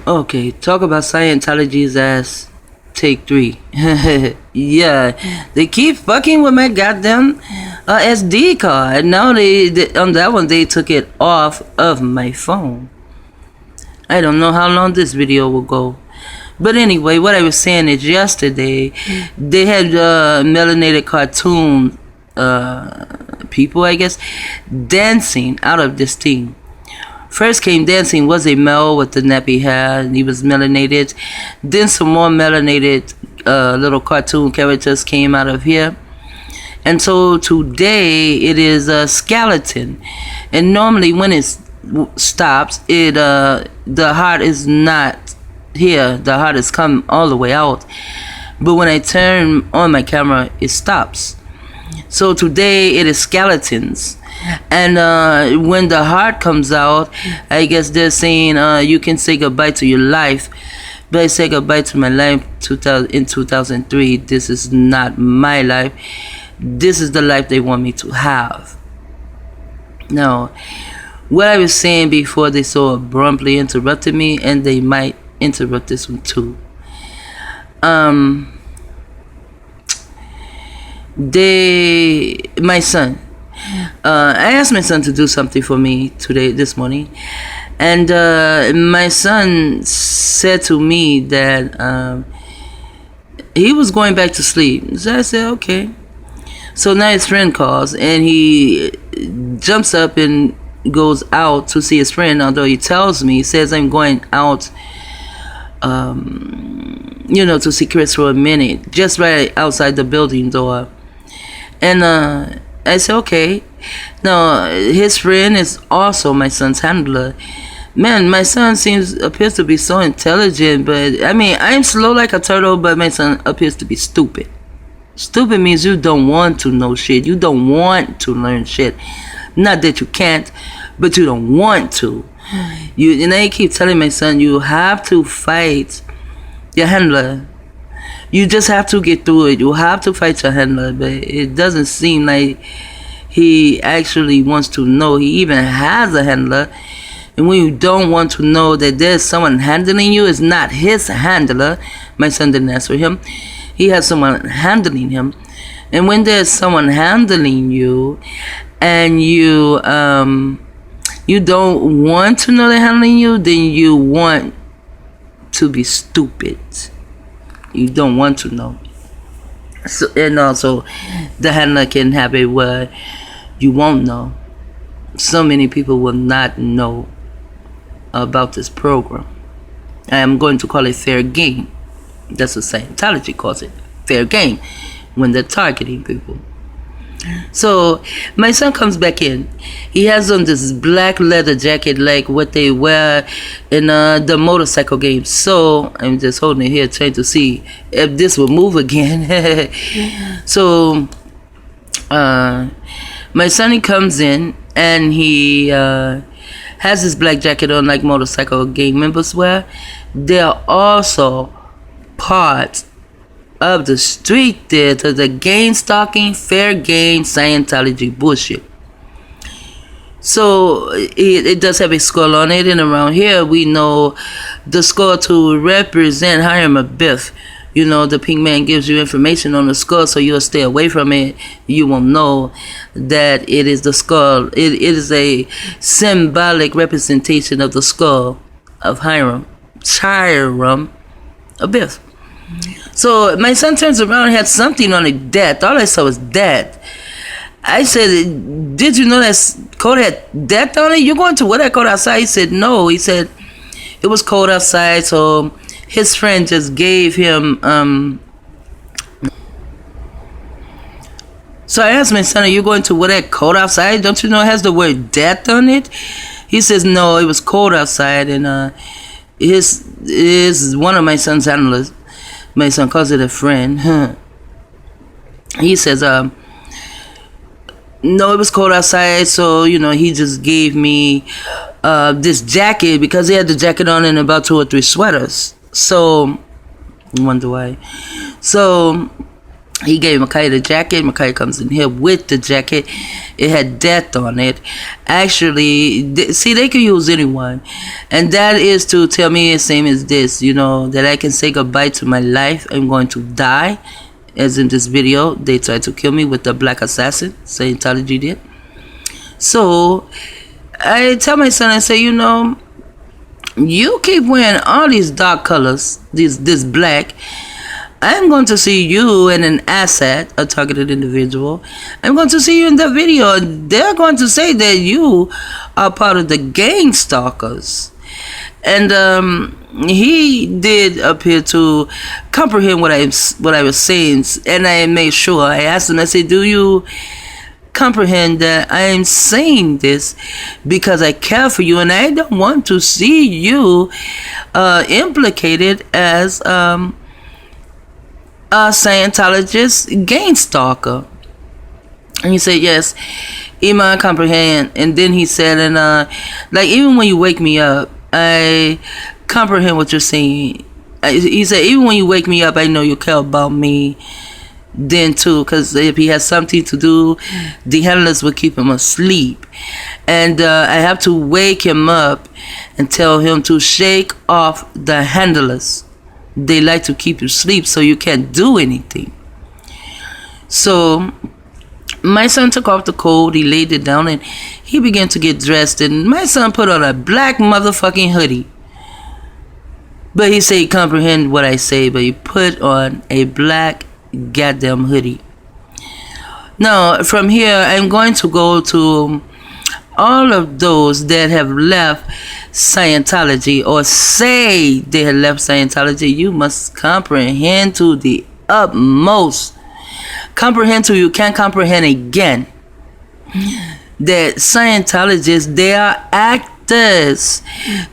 Okay, talk about Scientology's ass. Take 3. Yeah, they keep fucking with my goddamn SD card. Now they on that one they took it off of my phone. I don't know how long this video will go. But anyway, what I was saying is yesterday they had melanated cartoon people, I guess, dancing out of this thing. First came dancing was a male with the nappy hair, and he was melanated. Then some more melanated little cartoon characters came out of here. And so today it is a skeleton. And normally when it stops, the heart is not here. The heart has come all the way out. But when I turn on my camera, it stops. So today it is skeletons. And when the heart comes out, I guess they're saying you can say goodbye to your life. But I say goodbye to my life in 2003. This is not my life. This is the life they want me to have. Now, what I was saying before they so abruptly interrupted me, and they might interrupt this one too. My son. I asked my son to do something for me this morning, and my son said to me that he was going back to sleep. So I said, okay. So now his friend calls, and he jumps up and goes out to see his friend, although he tells me, he says, I'm going out to see Chris for a minute, just right outside the building door. And I said, okay. Now, his friend is also my son's handler. Man, my son appears to be so intelligent, but I mean, I'm slow like a turtle, but my son appears to be stupid. Stupid means you don't want to know shit. You don't want to learn shit. Not that you can't, but you don't want to. And I keep telling my son, you have to fight your handler. You just have to get through it. You have to fight your handler, but it doesn't seem like he actually wants to know he even has a handler. And when you don't want to know that there's someone handling you, it's not his handler. My son didn't ask for him. He has someone handling him. And when there's someone handling you, and you don't want to know they're handling you, then you want to be stupid. You don't want to know. So, and also, the handler can have it where you won't know. So many people will not know about this program. I am going to call it fair game. That's what Scientology calls it. Fair game. When they're targeting people. So my son comes back in. He has on this black leather jacket like what they wear in the motorcycle games. So I'm just holding it here trying to see if this will move again. So my son, he comes in and he has this black jacket on like motorcycle game members wear. They are also part of the street theater, the game stalking, fair game, Scientology bullshit. So it does have a skull on it, and around here we know the skull to represent Hiram Abiff. You know, the pink man gives you information on the skull, so you'll stay away from it. You will know that it is the skull. It is a symbolic representation of the skull of Hiram Abiff. So my son turns around and had something on it, death. All I saw was death. I said, did you know that coat had death on it? You're going to wear that coat outside? He said, no. He said, it was cold outside, so his friend just gave him, So I asked my son, are you going to wear that coat outside? Don't you know it has the word death on it? He says, no, it was cold outside, and his one of my son's handlers, my son calls it a friend. He says, no, it was cold outside, so, he just gave me this jacket because he had the jacket on and about 2 or 3 sweaters. So, I wonder why. So, He gave Makai the jacket. Makai comes in here with the jacket. It had death on it. Actually, see, they can use anyone. And that is to tell me the same as this, you know, that I can say goodbye to my life. I'm going to die. As in this video, they tried to kill me with the black assassin. Scientology did. So, I tell my son, I say, you know, you keep wearing all these dark colors, this black. I'm going to see you in an asset, a targeted individual. I'm going to see you in the video. They're going to say that you are part of the gang stalkers. And he did appear to comprehend what I was saying. And I made sure. I asked him, I said, do you comprehend that I am saying this because I care for you and I don't want to see you implicated as a Scientologist gang stalker? And he said, yes, Iman, comprehend. And then he said, and like, even when you wake me up, I comprehend what you're saying. He said, even when you wake me up, I know you care about me then too, because if he has something to do, the handlers will keep him asleep. And I have to wake him up and tell him to shake off the handlers. They like to keep you asleep so you can't do anything. So my son took off the coat, he laid it down, and he began to get dressed. And my son put on a black motherfucking hoodie. But he said he comprehend what I say, but he put on a black goddamn hoodie. Now, from here, I'm going to go to all of those that have left Scientology or say they have left Scientology. You must comprehend to the utmost. Comprehend till you can't comprehend again. That Scientologists, they are actors.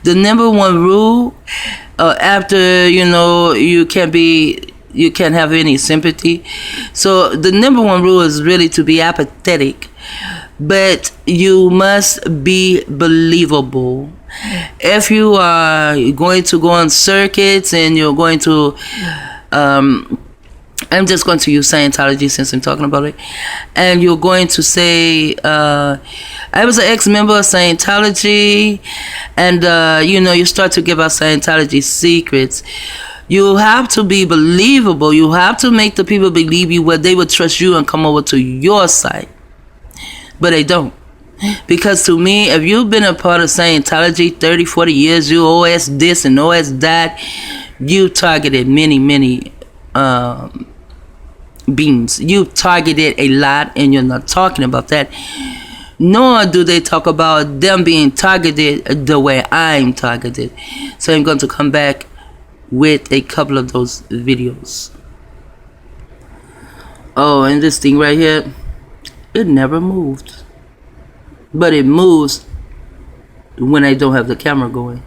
The number one rule, after, you know, you can't have any sympathy. So the number one rule is really to be apathetic. But you must be believable. If you are going to go on circuits and you're going to, I'm just going to use Scientology since I'm talking about it, and you're going to say, I was an ex-member of Scientology, and you know, you start to give out Scientology secrets. You have to be believable. You have to make the people believe you where they would trust you and come over to your side. But they don't. Because to me, if you've been a part of Scientology 30, 40 years, you OS this and OS that, you targeted many beings. You targeted a lot, and you're not talking about that. Nor do they talk about them being targeted the way I'm targeted. So I'm going to come back with a couple of those videos. Oh, and this thing right here, it never moved. But it moves when I don't have the camera going.